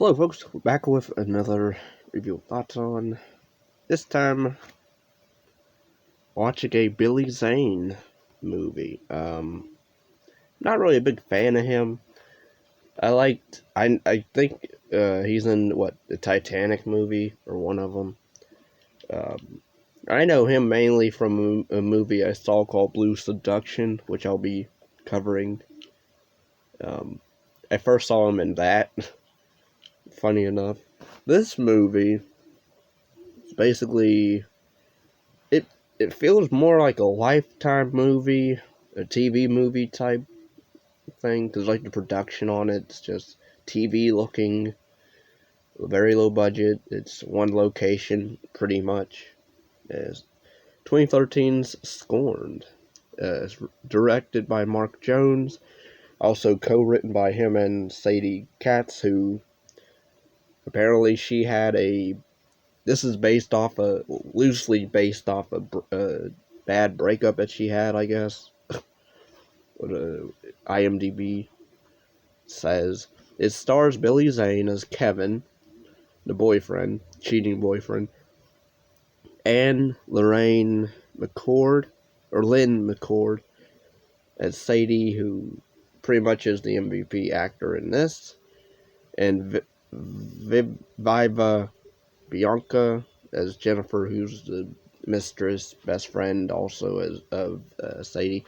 Hello folks, we're back with another review of thoughts on, this time, watching a Billy Zane movie. Not really a big fan of him. I think he's in, the Titanic movie, or one of them. I know him mainly from a movie I saw called Blue Seduction, which I'll be covering. I first saw him in that, funny enough. This movie, basically, it feels more like a Lifetime movie, a TV movie type thing, because like the production on it's just TV looking, very low budget. It's one location pretty much. It's 2013's Scorned. It's directed by Mark Jones, also co-written by him and Sadie Katz, who apparently she had a. This is loosely based off a bad breakup that she had, I guess. What IMDb says. It stars Billy Zane as Kevin, the cheating boyfriend, and AnnaLynne McCord as Sadie, who pretty much is the MVP actor in this, and Viva Bianca as Jennifer, who's the best friend also of Sadie.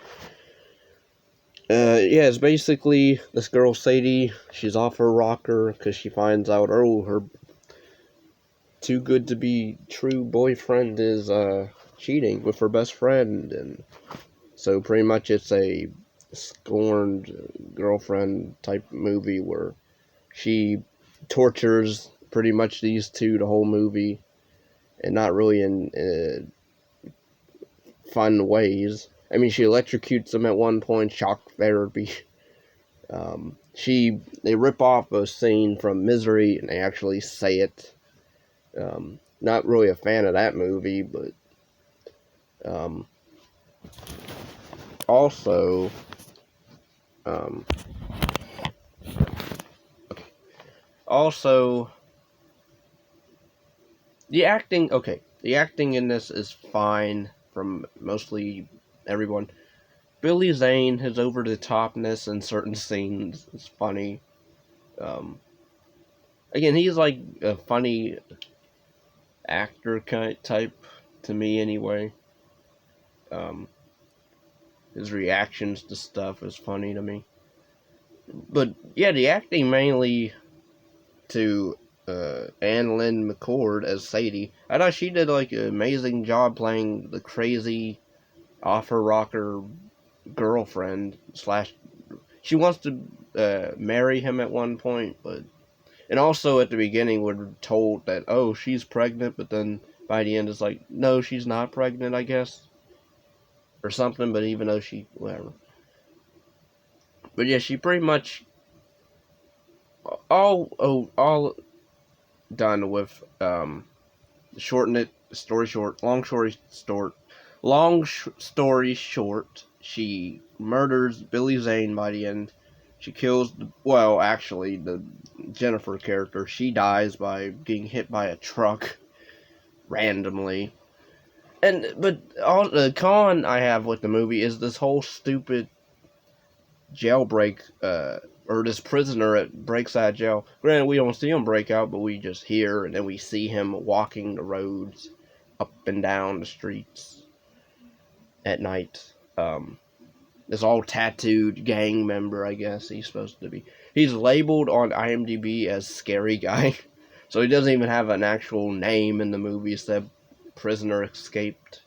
It's basically this girl Sadie. She's off her rocker because she finds out, her too good to be true boyfriend is cheating with her best friend, and so pretty much it's a scorned girlfriend type movie where she tortures pretty much these two the whole movie, and not really in fun ways. I mean, she electrocutes them at one point, shock therapy. They rip off a scene from Misery, and they actually say it. Not really a fan of that movie, but also, the acting. Okay, the acting in this is fine from mostly everyone. Billy Zane, his over-the-topness in certain scenes is funny. Again, he's like a funny actor type to me anyway. His reactions to stuff is funny to me. But yeah, the acting mainly to AnnaLynne McCord as Sadie. I thought she did like an amazing job playing the crazy off her rocker girlfriend / she wants to marry him at one point, and also at the beginning we're told that she's pregnant, but then by the end it's like no, she's not pregnant, I guess, or something. But even though whatever. But yeah, she pretty much all done with shorten it story short, long story short, she murders Billy Zane by the end. She kills the Jennifer character, she dies by getting hit by a truck randomly. But all the con I have with the movie is this whole stupid jailbreak, or this prisoner that breaks out of jail. Granted, we don't see him break out, but we just hear, and then we see him walking the roads up and down the streets at night. This all tattooed gang member, I guess he's supposed to be. He's labeled on IMDb as Scary Guy, so he doesn't even have an actual name in the movie. It's that prisoner escaped.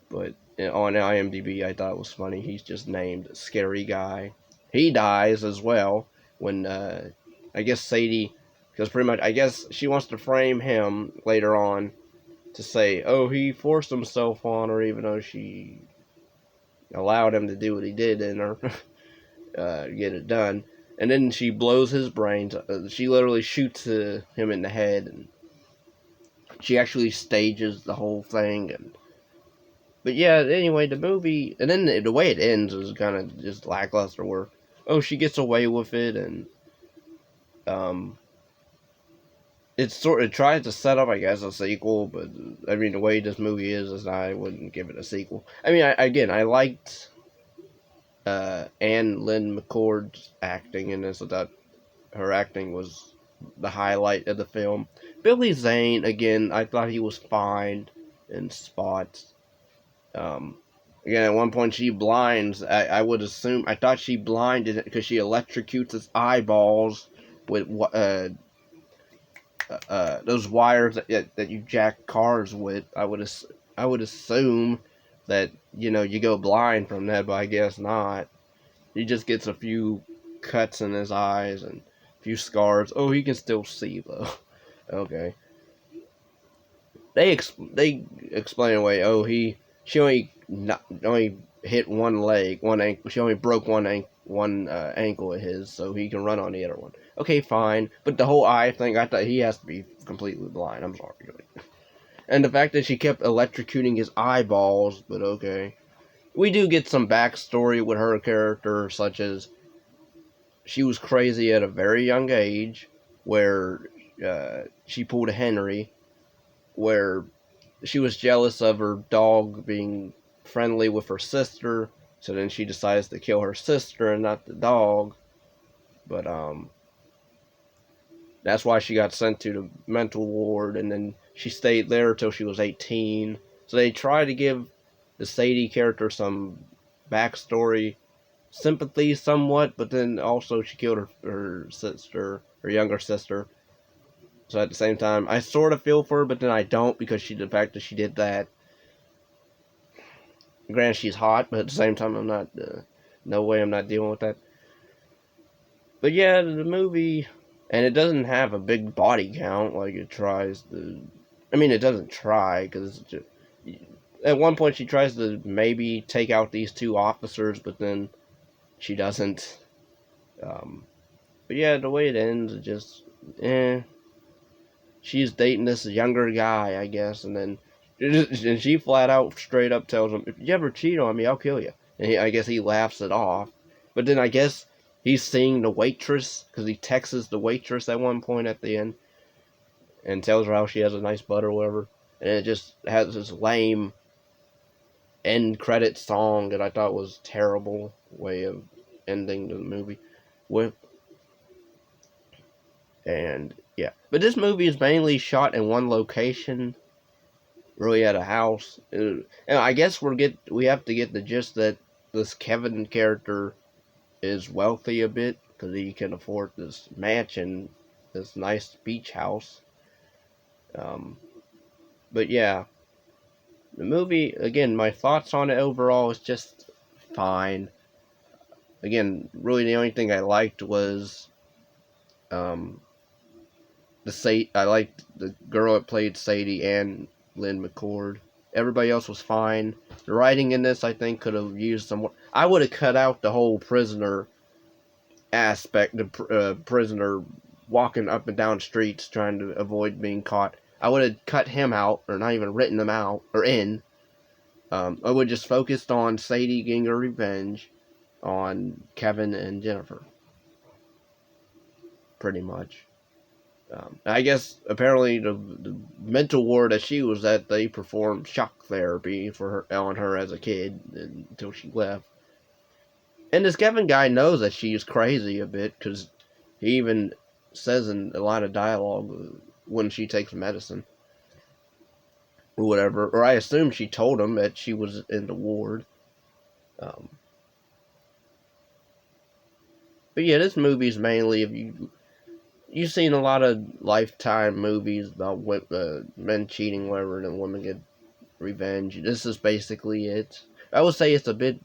But on IMDb, I thought it was funny. He's just named Scary Guy. He dies as well when, I guess Sadie, because pretty much, I guess she wants to frame him later on to say, he forced himself on her, even though she allowed him to do what he did in her, get it done. And then she blows his brains. She literally shoots him in the head, and she actually stages the whole thing. But yeah, anyway, the movie, and then the way it ends is kind of just lackluster, where she gets away with it, and It's sort of tries to set up, I guess, a sequel, but I mean, the way this movie is I wouldn't give it a sequel. I mean, I liked AnnaLynne McCord's acting in this. I thought her acting was the highlight of the film. Billy Zane, again, I thought he was fine in spots. Again, at one point she blinds. I would assume, I thought she blinded it because she electrocutes his eyeballs with those wires that you jack cars with. I would assume that you go blind from that, but I guess not. He just gets a few cuts in his eyes and a few scars. Oh, he can still see though. Okay. They explain away. Oh, she only hit one leg, one ankle. She only broke one ankle of his, so he can run on the other one. Okay, fine. But the whole eye thing, I thought he has to be completely blind. I'm sorry. And the fact that she kept electrocuting his eyeballs, but okay. We do get some backstory with her character, such as she was crazy at a very young age, where she pulled a Henry, where she was jealous of her dog being friendly with her sister, so then she decides to kill her sister and not the dog. But that's why she got sent to the mental ward, and then she stayed there till she was 18. So they try to give the Sadie character some backstory, sympathy somewhat, but then also she killed her sister, her younger sister. So at the same time, I sort of feel for her, but then I don't, because the fact that she did that. Granted, she's hot, but at the same time, I'm not, no way I'm not dealing with that. But yeah, the movie, and it doesn't have a big body count like it tries to. I mean, it doesn't try, because at one point she tries to maybe take out these two officers, but then she doesn't. But yeah, the way it ends, it just, she's dating this younger guy, I guess, and then and she flat out straight up tells him, if you ever cheat on me, I'll kill you. And I guess he laughs it off. But then I guess he's seeing the waitress, because he texts the waitress at one point at the end and tells her how she has a nice butt or whatever. And it just has this lame end credit song that I thought was a terrible way of ending the movie with. And yeah, but this movie is mainly shot in one location, really at a house. And I guess we have to get the gist that this Kevin character is wealthy a bit, because he can afford this mansion, this nice beach house. But yeah, the movie, again, my thoughts on it overall is just fine. Again, really the only thing I liked was I liked the girl that played Sadie, AnnaLynne McCord. Everybody else was fine. The writing in this, I think, could have used some more. I would have cut out the whole prisoner aspect, the prisoner walking up and down streets trying to avoid being caught. I would have cut him out, or not even written him out, or in. I would just focused on Sadie getting her revenge on Kevin and Jennifer. Pretty much. I guess apparently the mental ward that she was at, they performed shock therapy on her as a kid until she left. And this Kevin guy knows that she's crazy a bit, because he even says in a lot of dialogue when she takes medicine or whatever. Or I assume she told him that she was in the ward. But yeah, this movie's mainly, if you've seen a lot of Lifetime movies about men cheating, whatever, and then women get revenge. This is basically it. I would say it's a bit,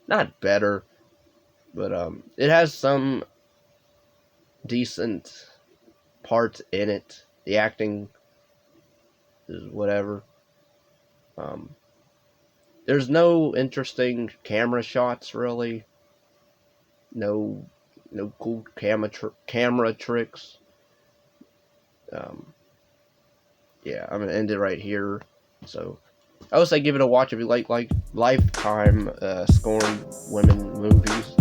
not better, but it has some decent parts in it. The acting is whatever. There's no interesting camera shots, really. No cool camera tricks. Yeah, I'm gonna end it right here. So I would say give it a watch if you like Lifetime Scorned women movies.